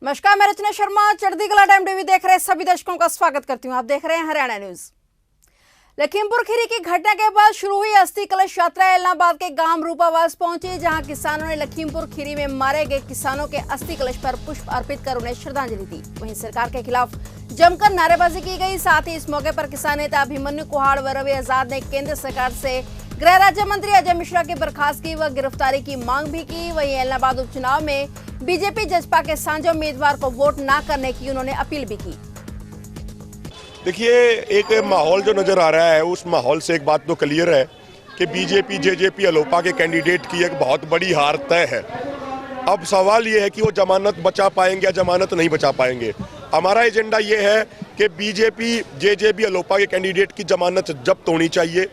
नमस्कार, मैं रचना शर्मा चढ़ती कला टाइम टीवी देख रहे सभी दर्शकों का स्वागत करती हूं। आप देख रहे हैं हरियाणा न्यूज। लखीमपुर खीरी की घटना के बाद शुरू हुई अस्थि कलश यात्रा एलनाबाद के गांव रूपावास पहुंची, जहां किसानों ने लखीमपुर खीरी में मारे गए किसानों के अस्थि कलश पर पुष्प अर्पित कर उन्हें श्रद्धांजलि दी। वहीं सरकार के खिलाफ जमकर नारेबाजी की गई। साथ ही इस मौके पर किसान नेता अभिमन्यु कुहाड़ व रवि आजाद ने केंद्र सरकार से गृह राज्य मंत्री अजय मिश्रा की बर्खास्तगी व गिरफ्तारी की मांग भी की। वहीं एलनाबाद उपचुनाव में बीजेपी जसपा के साझा उम्मीदवार को वोट न करने की उन्होंने अपील भी की। देखिए, एक माहौल जो नजर आ रहा है, उस माहौल से एक बात तो क्लियर है कि बीजेपी जेजेपी अलोपा के कैंडिडेट की एक बहुत बड़ी हार तय है। अब सवाल ये है कि वो जमानत बचा पाएंगे या जमानत नहीं बचा पाएंगे। हमारा एजेंडा ये है कि बीजेपी जेजेपी अलोपा के कैंडिडेट की जमानत जब्त होनी चाहिए।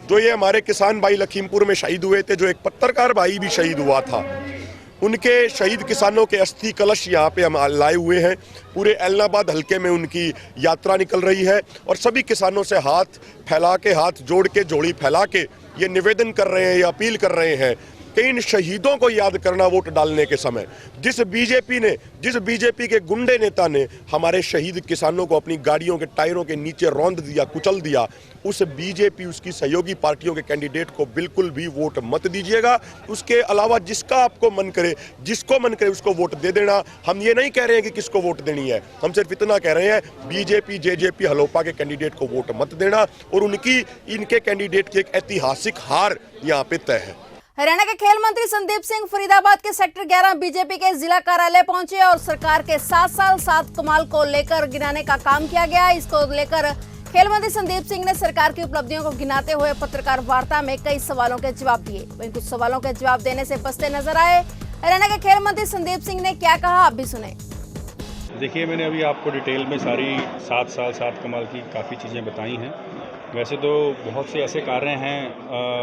जो ये हमारे किसान भाई लखीमपुर में शहीद हुए थे, जो एक पत्रकार भाई भी शहीद हुआ था, उनके शहीद किसानों के अस्थि कलश यहाँ पे हम लाए हुए हैं। पूरे एलनाबाद हलके में उनकी यात्रा निकल रही है और सभी किसानों से हाथ फैला के, हाथ जोड़ के, जोड़ी फैला के ये निवेदन कर रहे हैं, ये अपील कर रहे हैं कि इन शहीदों को याद करना वोट डालने के समय। जिस बीजेपी के गुंडे नेता ने हमारे शहीद किसानों को अपनी गाड़ियों के टायरों के नीचे रौंद दिया, कुचल दिया, उस बीजेपी उसकी सहयोगी पार्टियों के कैंडिडेट को बिल्कुल भी वोट मत दीजिएगा। उसके अलावा जिसका आपको मन करे, जिसको मन करे उसको वोट दे देना। हम ये नहीं कह रहे हैं कि किसको वोट देनी है, हम सिर्फ इतना कह रहे हैं बीजेपी जेजेपी हलोपा के कैंडिडेट को वोट मत देना। और इनके कैंडिडेट की एक ऐतिहासिक हार यहाँ पे तय है। हरियाणा के खेल मंत्री संदीप सिंह फरीदाबाद के सेक्टर 11 बीजेपी के जिला कार्यालय पहुंचे और सरकार के 7 साल 7 कमाल को लेकर गिनाने का काम किया गया। इसको लेकर खेल मंत्री संदीप सिंह ने सरकार की उपलब्धियों को गिनाते हुए पत्रकार वार्ता में कई सवालों के जवाब दिए। वहीं कुछ सवालों के जवाब देने से बचते नजर आए। हरियाणा के खेल मंत्री संदीप सिंह ने क्या कहा, आप भी सुने। देखिए, मैंने अभी आपको डिटेल में सारी 7 साल 7 कमाल की काफ़ी चीज़ें बताई हैं। वैसे तो बहुत से ऐसे कार्य हैं,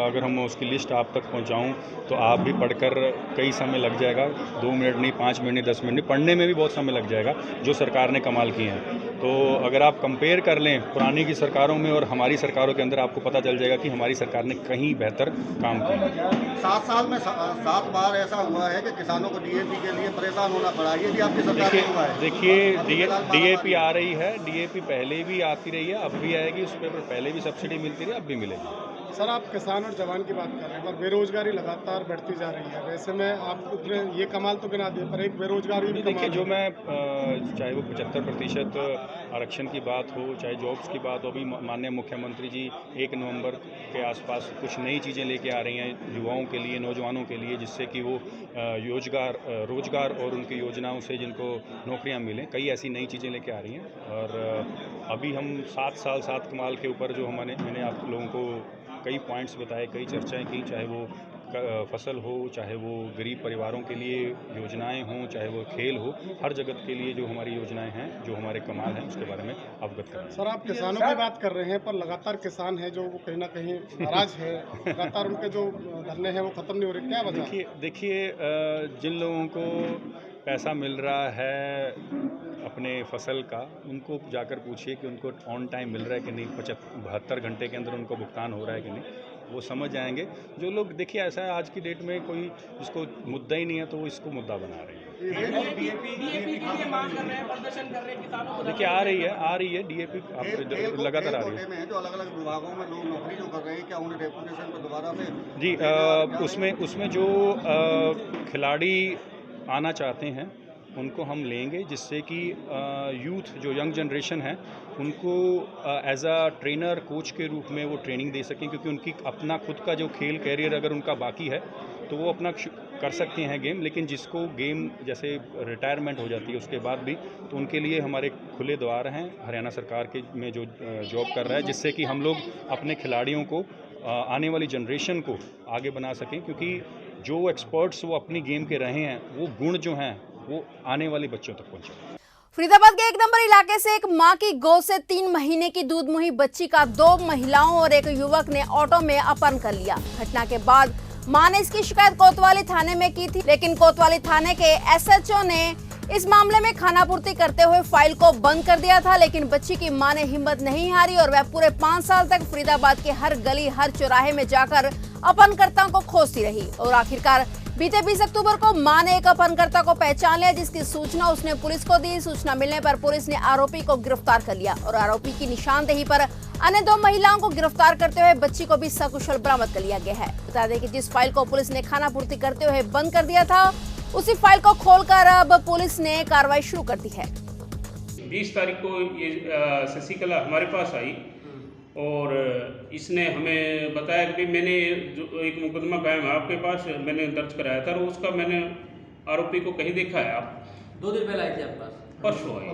अगर हम उसकी लिस्ट आप तक पहुंचाऊं तो आप भी पढ़कर कई समय लग जाएगा। 2 मिनट नहीं, 5 मिनट नहीं, 10 मिनट नहीं, पढ़ने में भी बहुत समय लग जाएगा जो सरकार ने कमाल किए हैं। तो अगर आप कंपेयर कर लें पुरानी की सरकारों में और हमारी सरकारों के अंदर, आपको पता चल जाएगा कि हमारी सरकार ने कहीं बेहतर काम किया। 7 साल में 7 बार ऐसा हुआ है कि किसानों को डीएपी के लिए परेशान होना पड़ा। ये भी आपकी सरकार में हुआ है। देखिए, डीएपी आ रही है, डीएपी पहले भी आती रही है, अब भी आएगी। उस पर पहले भी सब्सिडी मिलती रही, अब भी मिलेगी। सर, आप किसान और जवान की बात कर रहे हैं, पर बेरोजगारी लगातार बढ़ती जा रही है। वैसे में आप ये कमाल तो गिना दिए, पर एक बेरोजगारी भी देखिए, जो मैं चाहे वो 75% आरक्षण की बात हो, चाहे जॉब्स की बात हो, अभी माननीय मुख्यमंत्री जी 1 नवंबर के आसपास कुछ नई चीज़ें लेके आ रही हैं युवाओं के लिए, नौजवानों के लिए, जिससे कि वो रोजगार और उनकी योजनाओं से जिनको नौकरियां मिलें, कई ऐसी नई चीज़ें लेके आ रही हैं। और अभी हम 7 साल 7 कमाल के ऊपर जो मैंने आप लोगों को कई पॉइंट्स बताए, कई चर्चाएं की, चाहे वो फसल हो, चाहे वो गरीब परिवारों के लिए योजनाएं हों, चाहे वो खेल हो, हर जगत के लिए जो हमारी योजनाएं हैं, जो हमारे कमाल हैं, उसके बारे में अवगत करें। सर, आप किसानों की बात कर रहे हैं, पर लगातार किसान है जो कहीं ना कहीं नाराज है, लगातार उनके जो धरने हैं वो खत्म नहीं हो रहे, क्या वजह? देखिए, जिन लोगों को पैसा मिल रहा है अपने फसल का, उनको जाकर पूछिए कि उनको ऑन टाइम मिल रहा है कि नहीं, 72 घंटे के अंदर उनको भुगतान हो रहा है कि नहीं, वो समझ जाएंगे। जो लोग, देखिए, ऐसा है आज की डेट में कोई जिसको मुद्दा ही नहीं है तो वो इसको मुद्दा बना रहे हैं। देखिए, आ रही है डीएपी लगातार आ रही है। जो अलग अलग विभागों में लोग नौकरी जो कर रहे हैं, क्या उन्हें डेपुटेशन पर दोबारा से? जी, उसमें जो खिलाड़ी आना चाहते हैं उनको हम लेंगे, जिससे कि यूथ जो यंग जनरेशन है उनको एज अ ट्रेनर, कोच के रूप में वो ट्रेनिंग दे सकें, क्योंकि उनकी अपना खुद का जो खेल कैरियर अगर उनका बाकी है तो वो अपना कर सकते हैं गेम, लेकिन जिसको गेम जैसे रिटायरमेंट हो जाती है उसके बाद भी, तो उनके लिए हमारे खुले द्वार हैं हरियाणा सरकार के में जो जॉब कर रहा है, जिससे कि हम लोग अपने खिलाड़ियों को, आने वाली जनरेशन को आगे बना सकें। क्योंकि जो एक्सपर्ट्स वो अपनी गेम के रहे हैं, वो गुण जो हैं वो आने वाले बच्चों तक पहुंचे। फरीदाबाद के 1 नंबर इलाके से एक मां की गोद से 3 महीने की दूध मुही बच्ची का 2 महिलाओं और एक युवक ने ऑटो में अपहरण कर लिया। घटना के बाद मां ने इसकी शिकायत कोतवाली थाने में की थी, लेकिन कोतवाली थाने के एसएचओ ने इस मामले में खानापूर्ति करते हुए फाइल को बंद कर दिया था। लेकिन बच्ची की मां ने हिम्मत नहीं हारी और वह पूरे 5 साल तक फरीदाबाद के हर गली, हर चौराहे में जाकर अपहरणकर्ताओं को खोजती रही और आखिरकार बीते 20 अक्टूबर को मां ने एक अपहरणकर्ता को पहचान लिया, जिसकी सूचना उसने पुलिस को दी। सूचना मिलने पर पुलिस ने आरोपी को गिरफ्तार कर लिया और आरोपी की निशानदेही पर अन्य 2 महिलाओं को गिरफ्तार करते हुए बच्ची को भी सकुशल बरामद कर लिया गया है। बता दें कि जिस फाइल को पुलिस ने खानापूर्ति करते हुए बंद कर दिया था, उसी फाइल को खोलकर अब पुलिस ने कार्रवाई शुरू कर दी है। 20 तारीख को ये शशिकला हमारे पास आई और इसने हमें बताया कि मैंने जो एक मुकदमा कायम है आपके पास, मैंने दर्ज कराया था और उसका मैंने आरोपी को कहीं देखा है। आप 2 दिन पहले आए थे आपके पास? परसों आई।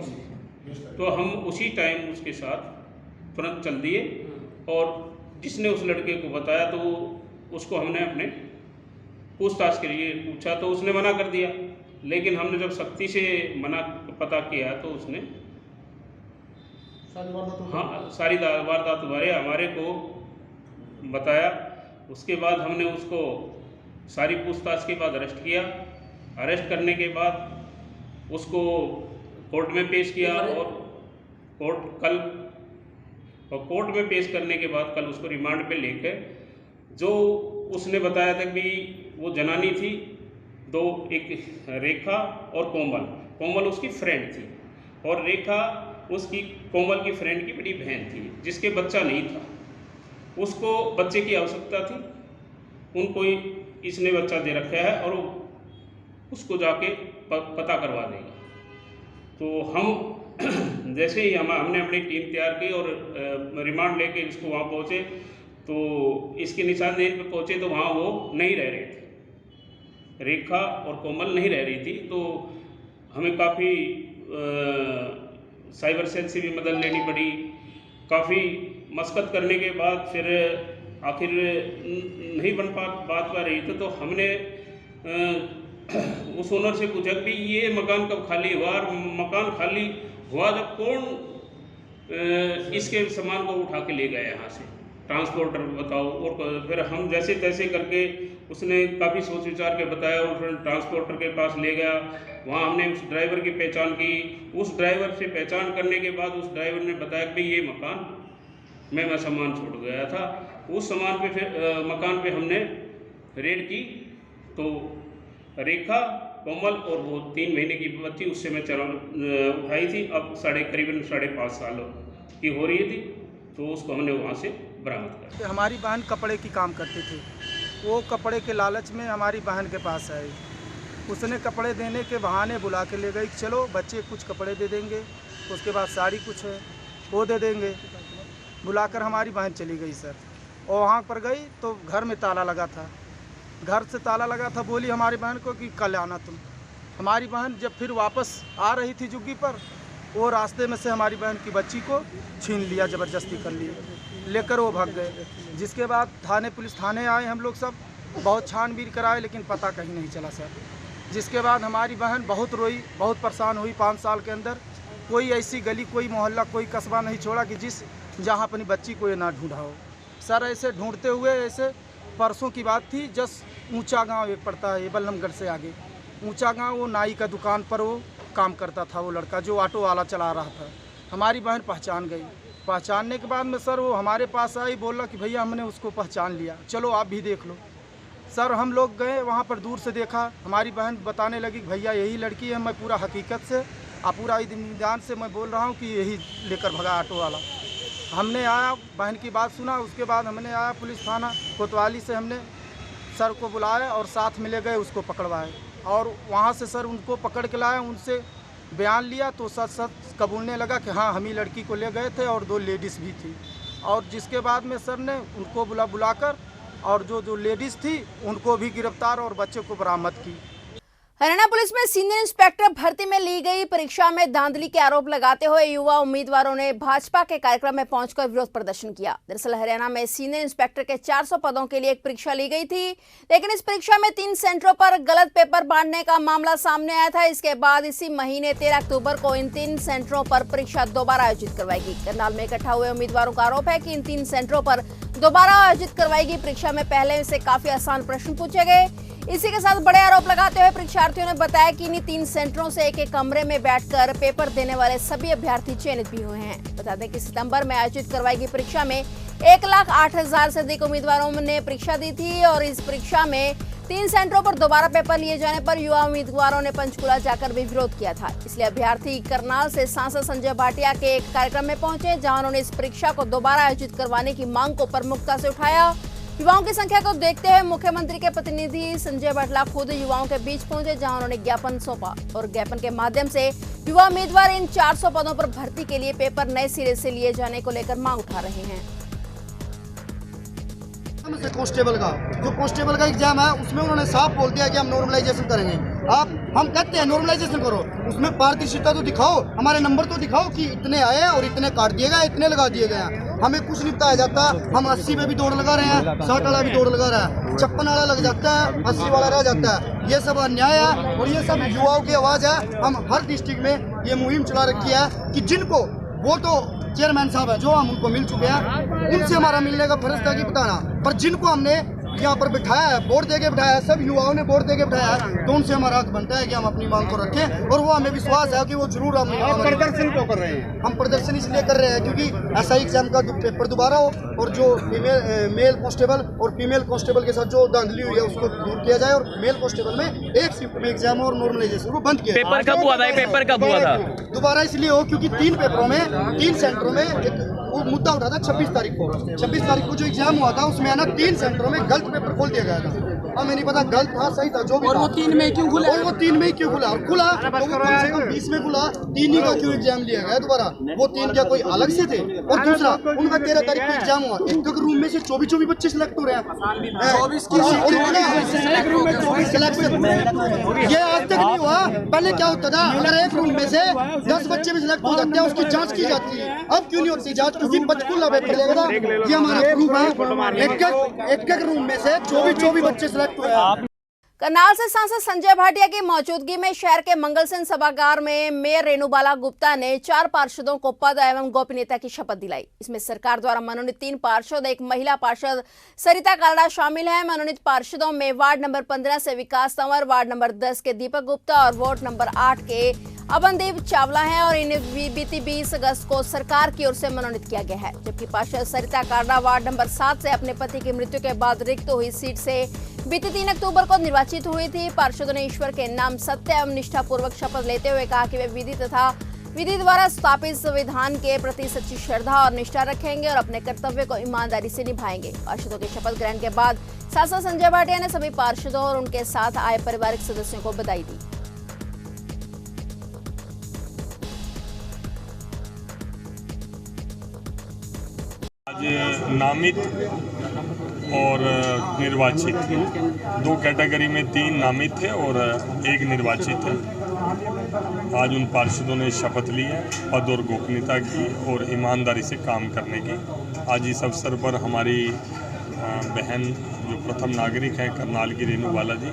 तो हम उसी टाइम उसके साथ तुरंत चल दिए और जिसने उस लड़के को बताया तो उसको हमने अपने पूछताछ के लिए पूछा तो उसने मना कर दिया, लेकिन हमने जब सख्ती से मना पता किया तो उसने सारी वारदात बारे हमारे को बताया। उसके बाद हमने उसको सारी पूछताछ के बाद अरेस्ट किया। अरेस्ट करने के बाद उसको कोर्ट में पेश किया और कोर्ट में पेश करने के बाद कल उसको रिमांड पे लेकर, जो उसने बताया था कि वो जनानी थी 2, एक रेखा और कोमल उसकी फ्रेंड थी और रेखा उसकी कोमल की फ्रेंड की बड़ी बहन थी जिसके बच्चा नहीं था। उसको बच्चे की आवश्यकता थी, उनको इसने बच्चा दे रखा है और उसको जाके पता करवा देगा। तो हम जैसे ही हमने अपनी टीम तैयार की और रिमांड लेके इसको वहाँ पहुँचे तो इसके निशानदेही पे पहुँचे तो वहाँ वो नहीं रह रहे थे, रेखा और कोमल नहीं रह रही थी। तो हमें काफ़ी साइबर सेल से भी मदद लेनी पड़ी। काफ़ी मशक्क़त करने के बाद फिर आखिर नहीं बन बात पा रही थी तो हमने उस ओनर से पूछा कि ये मकान कब खाली हुआ, और मकान खाली हुआ जब कौन इसके सामान को उठा के ले गया यहाँ से, ट्रांसपोर्टर बताओ। और फिर हम जैसे तैसे करके उसने काफ़ी सोच विचार के बताया और फिर ट्रांसपोर्टर के पास ले गया। वहाँ हमने उस ड्राइवर की पहचान की। उस ड्राइवर से पहचान करने के बाद उस ड्राइवर ने बताया कि ये मकान मैं सामान छोड़ गया था। उस सामान पे फिर मकान पे हमने रेड की तो रेखा, कोमल और वो 3 महीने की बच्ची उससे मैं उठाई थी। अब करीबन 5.5 साल की हो रही थी तो उसको हमने वहाँ से बरामद किया। हमारी बहन कपड़े की काम करती थी, वो कपड़े के लालच में हमारी बहन के पास आई। उसने कपड़े देने के बहाने बुला के ले गई, चलो बच्चे कुछ कपड़े दे देंगे, उसके बाद साड़ी कुछ है वो दे देंगे। बुलाकर हमारी बहन चली गई सर, और वहाँ पर गई तो घर में ताला लगा था। घर से ताला लगा था, बोली हमारी बहन को कि कल आना तुम। हमारी बहन जब फिर वापस आ रही थी जुग्गी पर, वो रास्ते में से हमारी बहन की बच्ची को छीन लिया, ज़बरदस्ती कर लिया, लेकर वो भाग गए। जिसके बाद पुलिस थाने आए, हम लोग सब बहुत छानबीन कराए लेकिन पता कहीं नहीं चला सर। जिसके बाद हमारी बहन बहुत रोई, बहुत परेशान हुई। 5 साल के अंदर कोई ऐसी गली, कोई मोहल्ला, कोई कस्बा नहीं छोड़ा कि जहाँ अपनी बच्ची को ये ना ढूंढा हो सर। ऐसे ढूंढते हुए ऐसे परसों की बात थी, ऊंचा गांव एक पड़ता है, ये बल्लमगढ़ से आगे ऊंचा गांव, वो नाई का दुकान पर वो काम करता था, वो लड़का जो ऑटो वाला चला रहा था। हमारी बहन पहचान गई। पहचानने के बाद में सर वो हमारे पास आई, बोला कि भैया हमने उसको पहचान लिया, चलो आप भी देख लो। सर हम लोग गए वहाँ पर, दूर से देखा, हमारी बहन बताने लगी भैया यही लड़की है। मैं पूरा हकीकत से पूरा इत्मीनान से मैं बोल रहा हूँ कि यही लेकर भगा ऑटो वाला। हमने आया, बहन की बात सुना, उसके बाद हमने आया पुलिस थाना कोतवाली से, हमने सर को बुलाया और साथ में ले गए, उसको पकड़वाए और वहाँ से सर उनको पकड़ के लाए, उनसे बयान लिया तो सच कबूलने लगा कि हाँ हम ही लड़की को ले गए थे और 2 लेडीज़ भी थी। और जिसके बाद में सर ने उनको बुलाकर और जो लेडीज़ थी उनको भी गिरफ्तार और बच्चे को बरामद की। हरियाणा पुलिस में सीनियर इंस्पेक्टर भर्ती में ली गई परीक्षा में धांधली के आरोप लगाते हुए युवा उम्मीदवारों ने भाजपा के कार्यक्रम में पहुंचकर विरोध प्रदर्शन किया। दरअसल हरियाणा में सीनियर इंस्पेक्टर के 400 पदों के लिए एक परीक्षा ली गई थी, लेकिन इस परीक्षा में 3 सेंटरों पर गलत पेपर बांटने का मामला सामने आया था। इसके बाद इसी महीने 13 अक्टूबर को इन 3 सेंटरों पर परीक्षा दोबारा आयोजित करवाएगी। करनाल में इकट्ठा हुए उम्मीदवारों का आरोप है कि इन 3 सेंटरों पर दोबारा आयोजित करवाएगी परीक्षा में पहले से काफी आसान प्रश्न पूछे गए। इसी के साथ बड़े आरोप लगाते हुए परीक्षार्थियों ने बताया कि इन 3 सेंटरों से एक कमरे में बैठकर पेपर देने वाले सभी अभ्यर्थी चयनित भी हुए हैं। बता दें कि सितंबर में आयोजित करवाई गई परीक्षा में 1,08,000 से अधिक उम्मीदवारों ने परीक्षा दी थी और इस परीक्षा में 3 सेंटरों पर दोबारा पेपर लिए जाने पर युवा उम्मीदवारों ने पंचकुला जाकर भी विरोध किया था। इसलिए अभ्यर्थी करनाल से सांसद संजय भाटिया के एक कार्यक्रम में पहुंचे, जहां उन्होंने इस परीक्षा को दोबारा आयोजित करवाने की मांग को प्रमुखता से उठाया। युवाओं की संख्या को देखते हुए मुख्यमंत्री के प्रतिनिधि संजय बटला खुद युवाओं के बीच पहुंचे, जहां उन्होंने ज्ञापन सौंपा और ज्ञापन के माध्यम से युवा उम्मीदवार इन 400 पदों पर भर्ती के लिए पेपर नए सिरे से लिए जाने को लेकर मांग उठा रहे हैं। कांस्टेबल का जो कांस्टेबल का एग्जाम है उसमें उन्होंने साफ बोल दिया कि हम नॉर्मलाइजेशन करेंगे। हम कहते हैं नॉर्मलाइजेशन करो, उसमें पारदर्शिता तो दिखाओ, हमारे नंबर तो दिखाओ कि इतने आए और इतने काट दिए गए, इतने लगा दिए गए। हमें कुछ नहीं बताया जाता। हम 80 में भी दौड़ लगा रहे हैं, 60 वाला भी दौड़ लगा रहा है, 56 वाला लग जाता है, 80 वाला रह जाता है। ये सब अन्याय है और ये सब युवाओं की आवाज़ है। हम हर डिस्ट्रिक्ट में ये मुहिम चला रखी है कि जिनको वो तो चेयरमैन साहब है जो हम उनको मिल चुके हैं, उनसे हमारा मिलने का फर्ज था कि बताना, पर जिनको हमने यहाँ पर बिठाया है, वोट देके बिठाया है, सब युवाओं ने वोट देके बिठाया है, तो उनसे हमारा हक बनता है कि हम अपनी मांग को रखें और वो हमें विश्वास है कि वो जरूर हम प्रदर्शन क्यों कर रहे हैं? हम प्रदर्शन इसलिए कर रहे हैं क्योंकि ऐसा एग्जाम का पेपर दोबारा हो और जो मेल कांस्टेबल और फीमेल कांस्टेबल के साथ जो धांधली हुई है उसको दूर किया जाए और मेल कांस्टेबल में एक शिफ्ट में एग्जाम और नॉर्मलाइजेशन को बंद किया। पेपर कब हुआ था? पेपर कब हुआ था? दोबारा इसलिए हो क्योंकि 3 पेपरों में 3 सेंटरों में एक वो मुद्दा उठा था 26 तारीख को। 26 तारीख को जो एग्जाम हुआ था उसमें है ना 3 सेंटरों में गलत पेपर खोल दिया गया था। हमें नहीं पता गलत था सही था जो भी, और वो 3 में क्यों खुला, और वो 3 में क्यों खुला, और खुला तो वो कम से कम 20 में खुला, 3 ही का क्यों एग्जाम लिया गया दोबारा? वो 3 क्या कोई अलग से थे? और दूसरा उनका 13 तारीख को एग्जाम हुआ, एक रूम में से 24 बच्चे सिलेक्ट हो रहे हैं। ये आज तक नहीं हुआ। पहले क्या होता था, अगर एक रूम में से 10 बच्चे भी सिलेक्ट हो जाते हैं उसकी जांच की जाती है। अब क्यों नहीं होती जांच? क्योंकि पंचकुला पेपर लेगा था, ये हमारा प्रूफ है। एक रूम में से 24 बच्चे सिलेक्ट हुए। करनाल से सांसद संजय भाटिया की मौजूदगी में शहर के मंगल सेन सभागार में मेयर रेणुबाला गुप्ता ने 4 पार्षदों को पद एवं गोपनीयता की शपथ दिलाई। इसमें सरकार द्वारा मनोनीत 3 पार्षद, एक महिला पार्षद सरिता कालड़ा शामिल है। मनोनीत पार्षदों में वार्ड नंबर 15 से विकास तंवर, वार्ड नंबर 10 के दीपक गुप्ता और वार्ड नंबर 8 के अवनदीप चावला हैं और इन्हें बीती 20 अगस्त को सरकार की ओर से मनोनीत किया गया है। जबकि पार्षद सरिता कालड़ा वार्ड नंबर 7 से अपने पति की मृत्यु के बाद रिक्त हुई सीट से बीते 3 अक्टूबर को निर्वाचित हुई थी। पार्षदों ने ईश्वर के नाम सत्य एवं निष्ठापूर्वक शपथ लेते हुए कहा कि वे विधि द्वारा स्थापित संविधान के प्रति सच्ची श्रद्धा और निष्ठा रखेंगे और अपने कर्तव्य को ईमानदारी से निभाएंगे। पार्षदों के शपथ ग्रहण के बाद सांसद संजय भाटिया ने सभी पार्षदों और उनके साथ आए पारिवारिक सदस्यों को बधाई दी। आज नामित और निर्वाचित 2 कैटेगरी में 3 नामित थे और 1 निर्वाचित है। आज उन पार्षदों ने शपथ ली है पद और गोपनीयता की और ईमानदारी से काम करने की। आज इस अवसर पर हमारी बहन जो प्रथम नागरिक हैं करनाल की रेणुबाला जी,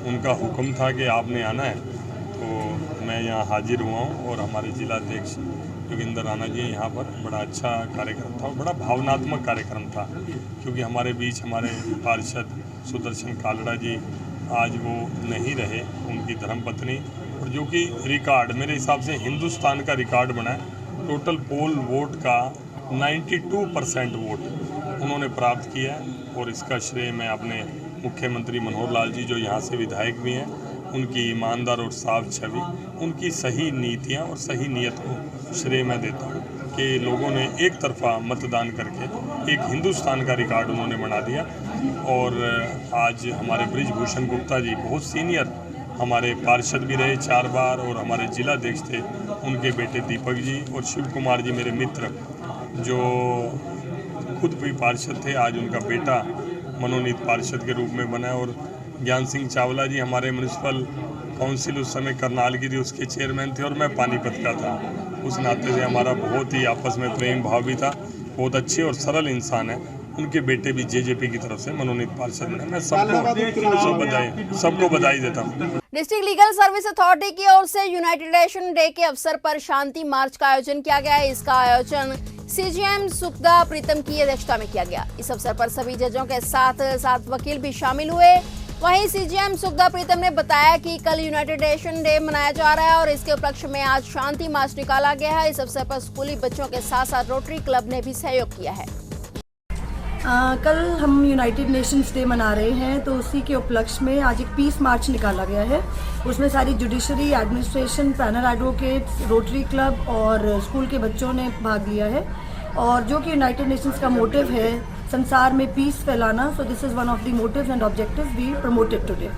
उनका हुक्म था कि आपने आना है, तो मैं यहाँ हाजिर हुआ हूँ और हमारे जिलाध्यक्ष जोगिंदर राणा जी यहाँ पर बड़ा अच्छा कार्यक्रम था और बड़ा भावनात्मक कार्यक्रम था, क्योंकि हमारे बीच हमारे पार्षद सुदर्शन कालड़ा जी आज वो नहीं रहे, उनकी धर्मपत्नी, और जो कि रिकॉर्ड मेरे हिसाब से हिंदुस्तान का रिकॉर्ड बना है। टोटल पोल वोट का 92% वोट उन्होंने प्राप्त किया है और इसका श्रेय मैं अपने मुख्यमंत्री मनोहर लाल जी जो यहाँ से विधायक भी हैं, उनकी ईमानदार और साफ छवि, उनकी सही नीतियाँ और सही नीयत को श्रेय मैं देता हूँ कि लोगों ने एक तरफा मतदान करके एक हिंदुस्तान का रिकॉर्ड उन्होंने बना दिया। और आज हमारे ब्रिजभूषण गुप्ता जी बहुत सीनियर हमारे पार्षद भी रहे 4 बार और हमारे जिलाध्यक्ष थे, उनके बेटे दीपक जी और शिव कुमार जी मेरे मित्र जो खुद भी पार्षद थे, आज उनका बेटा मनोनीत पार्षद के रूप में बना है। और ज्ञान सिंह चावला जी हमारे म्यूनसिपल काउंसिल उस समय करनाल की थी, उसके चेयरमैन थे और मैं पानीपत का था। उस नाते से हमारा बहुत ही आपस में प्रेम भाव भी था। बहुत अच्छे और सरल इंसान है। उनके बेटे भी जेजेपी की तरफ से मनोनीत पार्षद बने। मैं सबको बधाई देता हूँ। डिस्ट्रिक्ट लीगल सर्विस अथॉरिटी की ओर से यूनाइटेड नेशन डे के अवसर पर शांति मार्च का आयोजन किया गया है। इसका आयोजन सीजीएम सुखदा प्रीतम की अध्यक्षता में किया गया। इस अवसर पर सभी जजों के साथ वकील भी शामिल हुए। वहीं सीजीएम सुखदा प्रीतम ने बताया कि कल यूनाइटेड नेशन डे मनाया जा रहा है और इसके उपलक्ष्य में आज शांति मार्च निकाला गया है। इस अवसर पर स्कूली बच्चों के साथ साथ रोटरी क्लब ने भी सहयोग किया है। कल हम यूनाइटेड नेशंस डे मना रहे हैं, तो उसी के उपलक्ष्य में आज एक पीस मार्च निकाला गया है। उसमें सारी judiciary, administration, panel advocates, rotary club और स्कूल के बच्चों ने भाग लिया है। और जो कि यूनाइटेड नेशंस का मोटिव है संसार में पीस फैलाना, so this is one of the motives and objectives we promoted today.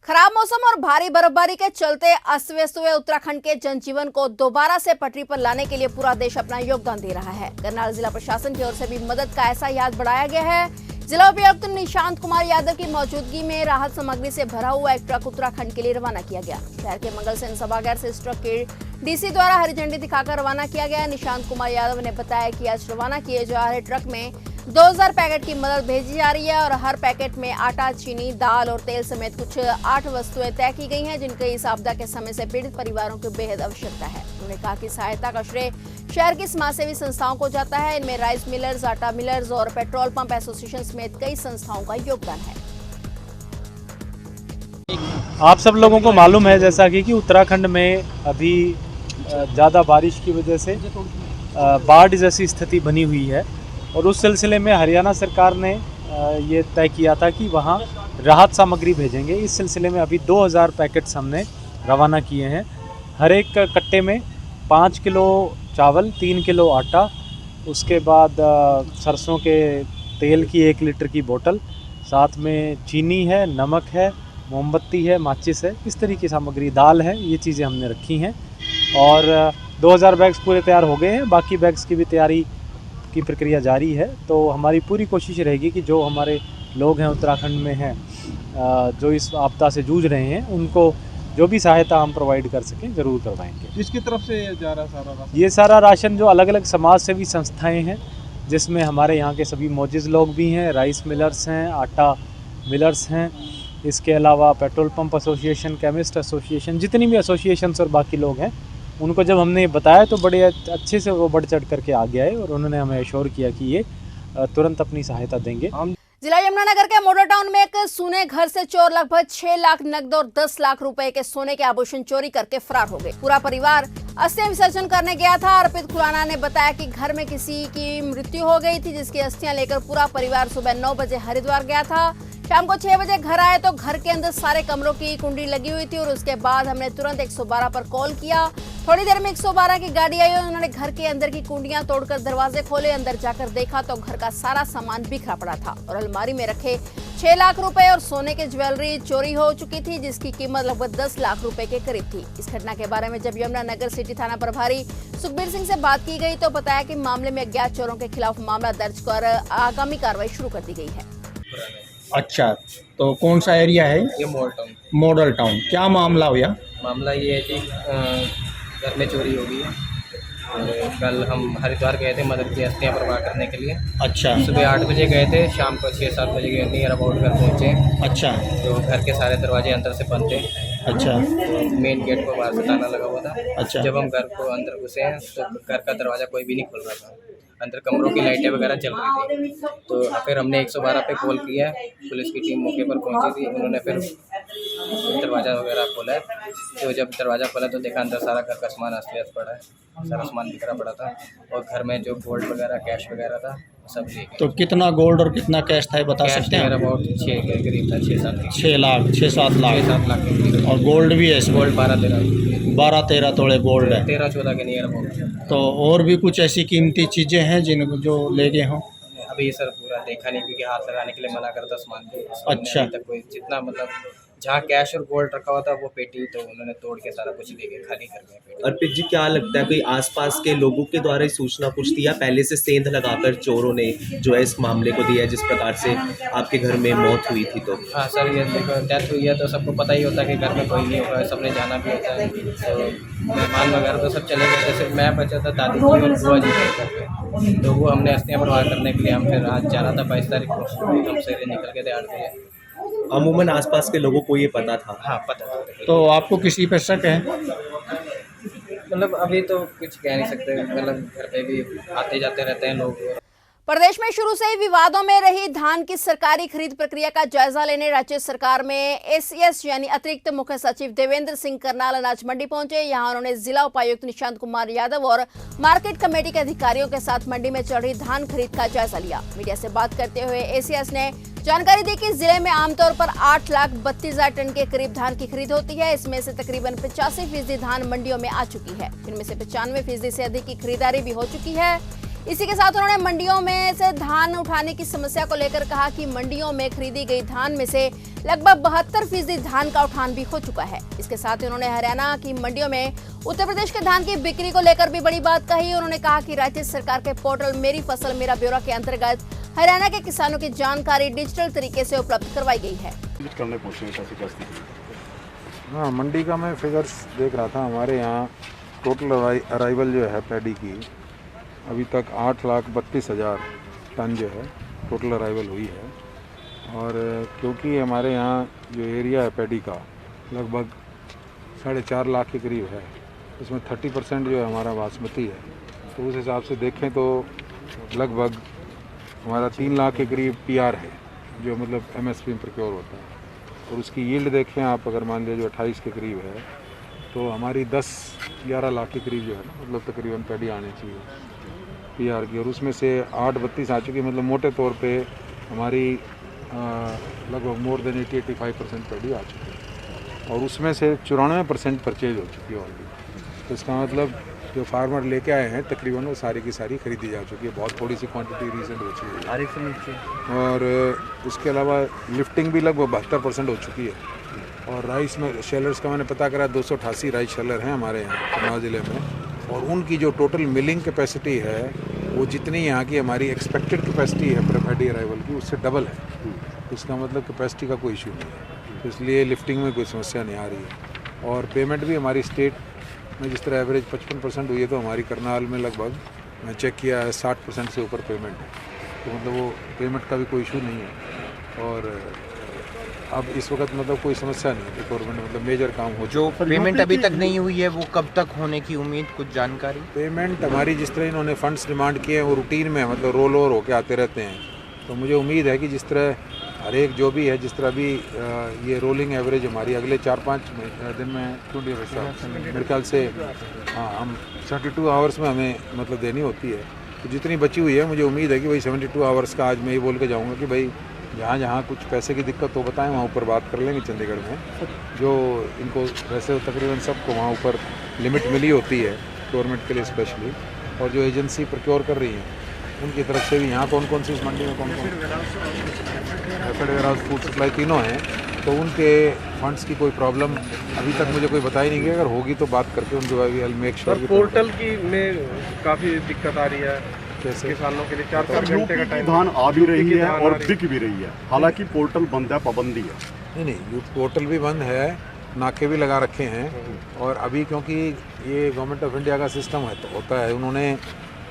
खराब मौसम और भारी बर्फबारी के चलते अस्त व्यस्त हुए उत्तराखंड के जनजीवन को दोबारा से पटरी पर लाने के लिए पूरा देश अपना योगदान दे रहा है। करनाल जिला प्रशासन की ओर से भी मदद का ऐसा याद बढ़ाया गया है। जिला उपायुक्त निशांत कुमार यादव की मौजूदगी में राहत सामग्री से भरा हुआ एक ट्रक उत्तराखंड के लिए रवाना किया गया। शहर के मंगल सेन सभागार से इस ट्रक के डीसी द्वारा हरी झंडी दिखाकर रवाना किया गया। निशांत कुमार यादव ने बताया कि आज रवाना किए जा रहे ट्रक में 2000 पैकेट की मदद भेजी जा रही है और हर पैकेट में आटा, चीनी, दाल और तेल समेत कुछ 8 वस्तुएं तय की गई हैं, जिनके इस आपदा के समय से पीड़ित परिवारों की बेहद आवश्यकता है। उन्होंने कहा कि सहायता का श्रेय शहर की समाजसेवी संस्थाओं को जाता है। इनमें राइस मिलर्स, आटा मिलर्स और पेट्रोल पंप एसोसिएशन समेत कई संस्थाओं का योगदान है। आप सब लोगों को मालूम है जैसा कि उत्तराखंड में अभी ज़्यादा बारिश की वजह से बाढ़ जैसी स्थिति बनी हुई है और उस सिलसिले में हरियाणा सरकार ने ये तय किया था कि वहाँ राहत सामग्री भेजेंगे। इस सिलसिले में अभी 2000 पैकेट्स हमने रवाना किए हैं। हर एक कट्टे में 5 किलो चावल, 3 किलो आटा, उसके बाद सरसों के तेल की 1 लीटर की बोतल, साथ में चीनी है, नमक है, मोमबत्ती है, माचिस है, इस तरह की सामग्री, दाल है, ये चीज़ें हमने रखी हैं। और 2000 बैग्स पूरे तैयार हो गए हैं, बाकी बैग्स की भी तैयारी की प्रक्रिया जारी है। तो हमारी पूरी कोशिश रहेगी कि जो हमारे लोग हैं उत्तराखंड में हैं, जो इस आपदा से जूझ रहे हैं, उनको जो भी सहायता हम प्रोवाइड कर सकें ज़रूर करवाएंगे। किसकी तरफ से जा रहा सारा राशन? ये सारा राशन जो अलग अलग समाज सेवी संस्थाएं हैं, जिसमें हमारे यहाँ के सभी मौजूद लोग भी हैं, राइस मिलर्स हैं, आटा मिलर्स हैं, इसके अलावा petrol pump association, chemist association, जितनी भी एसोसिएशंस और बाकी लोग हैं, उनको जब हमने बताया तो बड़े अच्छे से वो बढ़ चढ़ करके आ गया है और उन्होंने हमें एश्योर किया कि ये तुरंत अपनी सहायता देंगे। जिला यमुनानगर के मॉडल टाउन में एक सोने घर से चोर लगभग 6 लाख नकद और 10 लाख रुपए के सोने के आभूषण चोरी करके फरार हो गए। पूरा परिवार अस्थियां विसर्जन करने गया था। अर्पित खुराना ने बताया कि घर में किसी की मृत्यु हो गई थी, जिसकी अस्थियां लेकर पूरा परिवार सुबह 9 बजे हरिद्वार गया था। शाम को 6 बजे घर आए तो घर के अंदर सारे कमरों की कुंडी लगी हुई थी और उसके बाद हमने तुरंत 112 पर कॉल किया। थोड़ी देर में 112 की गाड़ी आई और उन्होंने घर के अंदर की कुंडियां तोड़कर दरवाजे खोले। अंदर जाकर देखा तो घर का सारा सामान बिखरा पड़ा था और अलमारी में रखे 6 लाख रुपए और सोने की ज्वेलरी चोरी हो चुकी थी, जिसकी कीमत लगभग 10 लाख रुपए के करीब थी। इस घटना के बारे में जब यमुनानगर सिटी थाना प्रभारी सुखबीर सिंह से बात की गई तो बताया कि मामले में अज्ञात चोरों के खिलाफ मामला दर्ज कर आगामी कार्रवाई शुरू कर दी गई है। अच्छा, तो कौन सा एरिया है ये मॉडल टाउन? Model town. क्या मामला हुआ? मामला ये है कि घर में चोरी हो गई है और कल हम हरिद्वार गए थे मदर की अस्थियां प्रवाह करने के लिए। अच्छा। सुबह 8 बजे गए थे, शाम को 6-7 बजे के नियर अबाउट घर पहुँचे। अच्छा। तो घर के सारे दरवाजे अंदर से बंद थे। अच्छा। तो मेन गेट को बाहर से ताला लगा हुआ था। अच्छा। जब हम घर को अंदर घुसे हैं तो घर का दरवाज़ा कोई भी नहीं खुल रहा था, अंदर कमरों की लाइटें वगैरह चल रही थी। तो फिर हमने 112 पे कॉल किया, पुलिस की टीम मौके पर पहुंची थी। उन्होंने फिर दरवाज़ा वगैरह खोला है। तो जब दरवाज़ा खोला तो देखा अंदर सारा घर का सामान असलियत पड़ा है, सारा सामान बिखरा पड़ा था और घर में जो गोल्ड वगैरह, कैश वगैरह था सब ले गए। तो कितना गोल्ड और कितना कैश था ये बता सकते हैं? अबाउट 6 के करीब था, 6-7 लाख। 6 लाख, 6-7 लाख, 6-7 लाख के करीब। और गोल्ड भी है इसमें? गोल्ड 12-13 तोड़े गोल्ड है। 13-14 के नियर अबाउट। तो और भी कुछ ऐसी कीमती चीज़ें हैं जिनको जो ले गए हों? अभी सर पूरा देखा नहीं, क्योंकि हाथ लगाने के लिए मना करता सामान पे। अच्छा। तक कोई जितना मतलब जहाँ कैश और गोल्ड रखा हुआ था वो पेटी तो उन्होंने तोड़ के सारा कुछ ले गए, खाली कर गए। अर्पित जी, क्या लगता है कोई आसपास के लोगों के द्वारा ही सूचना कुछ थी या पहले से सेंध लगाकर चोरों ने जो है इस मामले को दिया है, जिस प्रकार से आपके घर में मौत हुई थी? तो हाँ सर, ये देखो डेथ हुई है तो सबको पता ही होता है कि घर में कोई नहीं होगा, सबने जाना भी होता है। तो मेहमान वगैरह तो सब चले गए, जैसे मैं बचा था दादी जी और बुआ जी के घर पे। तो वो हमने अस्थियां प्रवाह करने के लिए हम फिर आज जाना था 22 तारीख को, हम से निकल के थे 8 बजे। अमूमन आसपास के लोगों को ये पता था? हाँ पता था। तो आपको किसी पर शक है? मतलब अभी तो कुछ कह नहीं सकते, मतलब घर पे भी आते जाते रहते हैं लोग। प्रदेश में शुरू से ही विवादों में रही धान की सरकारी खरीद प्रक्रिया का जायजा लेने राज्य सरकार में एसीएस यानी अतिरिक्त मुख्य सचिव देवेंद्र सिंह करनाल अनाज मंडी पहुंचे। यहां उन्होंने जिला उपायुक्त निशांत कुमार यादव और मार्केट कमेटी के अधिकारियों के साथ मंडी में चल रही धान खरीद का जायजा लिया। मीडिया से बात करते हुए एसीएस ने जानकारी दी कि जिले में आमतौर पर 8,32,000 टन के करीब धान की खरीद होती है। इसमें से तकरीबन 85% धान मंडियों में आ चुकी है। इनमें से 95% से अधिक की खरीदारी भी हो चुकी है। इसी के साथ उन्होंने मंडियों में से धान उठाने की समस्या को लेकर कहा कि मंडियों में खरीदी गई धान में से लगभग 72% धान का उठान भी हो चुका है। इसके साथ ही उन्होंने हरियाणा की मंडियों में उत्तर प्रदेश के धान की बिक्री को लेकर भी बड़ी बात कही। उन्होंने कहा कि राज्य सरकार के पोर्टल मेरी फसल मेरा ब्यौरा के अंतर्गत हरियाणा के किसानों की जानकारी डिजिटल तरीके से उपलब्ध करवाई गई है। हाँ, मंडी का मैं फिगर्स देख रहा था। हमारे यहाँ टोटल अराइवल जो है पैडी की अभी तक 8,32,000 टन जो है टोटल अराइवल हुई है। और क्योंकि हमारे यहाँ जो एरिया है पैडी का लगभग 4.5 लाख के करीब है, इसमें 30% जो है हमारा बासमती है, तो उस हिसाब से देखें तो लगभग हमारा 3 लाख के करीब पीआर है जो मतलब एमएसपी में प्रोक्योर होता है। और उसकी यील्ड देखें आप, अगर मान लीजिए जो 28 के करीब है, तो हमारी 10-11 लाख के करीब जो है मतलब तकरीबन पैडी आनी चाहिए पीआर की। और उसमें से 8,32 आ चुकी, मतलब मोटे तौर पे हमारी लगभग मोर देन 80-85% पैडी आ चुकी है। और उसमें से 94% परचेज हो चुकी है ऑलरेडी। तो इसका मतलब जो फार्मर लेके आए हैं तकरीबन वो सारी की सारी खरीदी जा चुकी है। बहुत थोड़ी सी क्वांटिटी रीसेंट बची है। और उसके अलावा लिफ्टिंग भी लगभग 72% हो चुकी है। और राइस में शेलर्स का मैंने पता करा 288 राइस शेलर हैं हमारे यहाँ चंबा ज़िले में। और उनकी जो टोटल मिलिंग कैपेसिटी है वो जितनी यहाँ की हमारी एक्सपेक्टेड कैपेसिटी है पैडी अराइवल की, उससे डबल है। इसका मतलब कैपेसिटी का कोई इशू नहीं है, तो इसलिए लिफ्टिंग में कोई समस्या नहीं आ रही है। और पेमेंट भी हमारी स्टेट में जिस तरह एवरेज 55% हुई है, तो हमारी करनाल में लगभग मैं चेक किया है 60% से ऊपर पेमेंट है। तो मतलब वो पेमेंट का भी कोई इशू नहीं है। और अब इस वक्त मतलब कोई समस्या नहीं है, गवर्नमेंट मतलब मेजर काम हो। जो पेमेंट अभी तक नहीं हुई है वो कब तक होने की उम्मीद, कुछ जानकारी? पेमेंट हमारी जिस तरह इन्होंने फंड्स डिमांड किए हैं वो रूटीन में मतलब रोल ओवर होकर आते रहते हैं। तो मुझे उम्मीद है कि जिस तरह हर एक जो भी है, जिस तरह भी ये रोलिंग एवरेज हमारी अगले 4-5 दिन में मेरे ख्याल से हम 72 आवर्स में हमें मतलब देनी होती है। तो जितनी बची हुई है मुझे उम्मीद है कि भाई 72 आवर्स का आज मैं ये बोल के जाऊँगा कि भाई जहाँ जहाँ कुछ पैसे की दिक्कत हो बताएं, वहाँ ऊपर बात कर लेंगे चंडीगढ़ में। जो इनको वैसे तो तकरीबन सबको वहाँ ऊपर लिमिट मिली होती है गवर्नमेंट के लिए स्पेशली। और जो एजेंसी प्रोक्योर कर रही है उनकी तरफ से भी यहाँ कौन कौन सी इस मंडी में कौन वेयर हाउस फूड सप्लाई तीनों हैं, तो उनके फंड्स की कोई प्रॉब्लम अभी तक मुझे कोई बताई नहीं गई। अगर होगी तो बात करके उनको मेक श्योर। पोर्टल की में काफ़ी दिक्कत आ रही है कैसे किसानों के लिए। 4-4 घंटे का टाइम धान आ भी रही है और बिक भी रही है, हालांकि पोर्टल बंद है, पाबंदी है। नहीं, पोर्टल भी बंद है, नाके भी लगा रखे हैं। और अभी क्योंकि ये गवर्नमेंट ऑफ इंडिया का सिस्टम है तो होता है, उन्होंने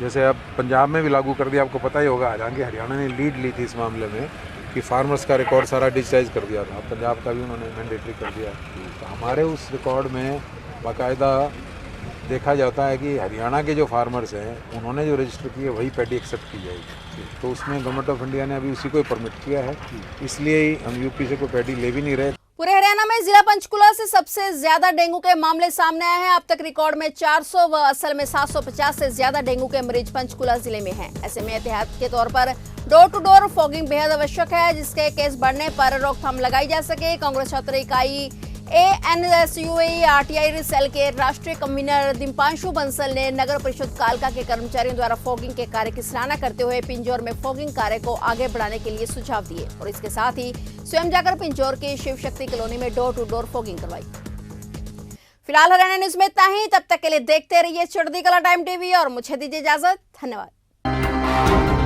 जैसे अब पंजाब में भी लागू कर दिया, आपको पता ही होगा। हालांकि हरियाणा ने लीड ली थी इस मामले में कि फार्मर्स का रिकॉर्ड सारा डिजिटाइज कर दिया था, पंजाब का भी उन्होंने मैंडेटरी कर दिया। तो हमारे उस रिकॉर्ड में बाकायदा देखा जाता है कि हरियाणा के जो फार्मर्स हैं उन्होंने जो रजिस्टर किया वही पैडी एक्सेप्ट की जाएगी। तो उसमें गवर्नमेंट ऑफ इंडिया ने अभी उसी को परमिट किया है, इसलिए ही हम यूपी से कोई पैडी ले भी नहीं रहे। पूरे हरियाणा में जिला पंचकुला से सबसे ज्यादा डेंगू के मामले सामने आए हैं। अब तक रिकॉर्ड में 400 व असल में 750 से ज्यादा डेंगू के मरीज पंचकुला जिले में हैं। ऐसे में एहतियात के तौर पर डोर टू डोर फॉगिंग बेहद आवश्यक है, जिसके केस बढ़ने पर रोकथाम लगाई जा सके। कांग्रेस छात्र इकाई ANSUE RTI सेल के राष्ट्रीय कन्वीनर दीपांशु बंसल ने नगर परिषद कालका के कर्मचारियों द्वारा फॉगिंग के कार्य की सराहना करते हुए पिंजौर में फॉगिंग कार्य को आगे बढ़ाने के लिए सुझाव दिए और इसके साथ ही स्वयं जाकर पिंजौर की शिव शक्ति कॉलोनी में डोर टू डोर फॉगिंग करवाई। फिलहाल हरियाणा न्यूज में इतना ही। तब तक के लिए देखते रहिए चढ़ती कला टाइम टीवी और मुझे दीजिए इजाजत। धन्यवाद।